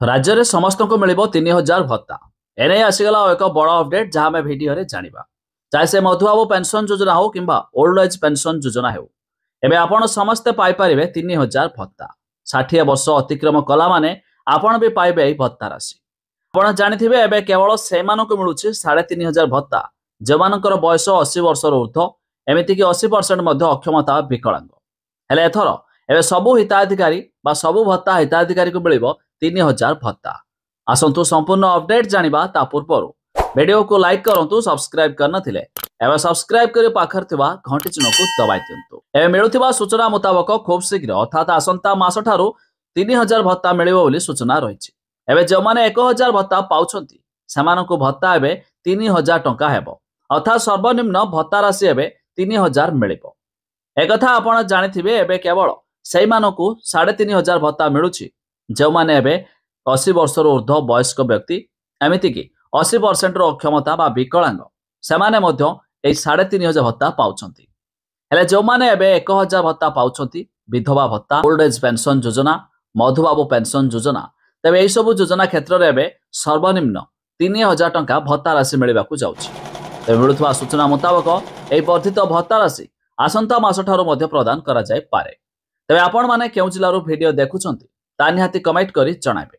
राज्य में समस्त को मिल 3000 भत्ता एने आसीगला एक बड़ अपडेट जहां आम भिडियो जाना चाहे से मधुबाबू पेंशन योजना हो कि ओल्ड एज पेंशन योजना हो एवं आपण समस्ते पाइपर 3000 भत्ता 60 वर्ष अतिक्रम कला माने आपण भी पाइबे भत्ता राशि। आप जानी एवं केवल से मिलूँ 3500 भत्ता जो मान बयस 80 वर्ष ऊर्ध एमतीक 80% अक्षमता विकलांग हेले एथर एवं सबू हिताधिकारी सबू भत्ता हिताधिकारी को मिल 3000 भत्ता। आसतु संपूर्ण अपडेट जानिबा ता पूर्व वीडियो को लाइक करंतु सब्सक्राइब करन थिले एवं सब्सक्राइब करी पाखर थिबा घंटी चिन्ह को दबाई दियंतु। एवं मिलुथिबा सूचना मुताबक खूब शीघ्र अर्थात आसंता मास ठारू 3000 भत्ता मिलिबो बोली सूचना रहिछि। एवं जो माने 1000 भत्ता पाउछंती सेमानकु भत्ता एबे 3000 टंका हेबो अर्थात सर्वनिम्न भत्ता राशि एबे 3000 मिलिबो। एकथा आपण जानिथिबे एबे केवल सेई मानकु 3500 भत्ता मिलुछि जो माने एबे 80 वर्ष ऊर्ध वयस्क व्यक्ति एमतीक 80% अक्षमता बा विकलांग सेमाने मध्य 3500 भत्ता पाउछंती। हेले जो माने एबे 1000 भत्ता पाउछंती विधवा भत्ता ओल्ड एज पेंशन योजना मधुबाबू पेंशन योजना तेबे एई सब योजना क्षेत्र में एबे सर्वनिम्न 3000 टंका भत्ता राशि मिलवाकू जाउछि। तेबे मिलुथबा सूचना मुताबक एई वर्धित भत्ता राशि आसंता मास ठारू मध्य प्रदान करा जाय पारे। तेबे आपण माने केउ जिल्लारू वीडियो देखुछंती ता निहाती कमेंट करी जणाइबे।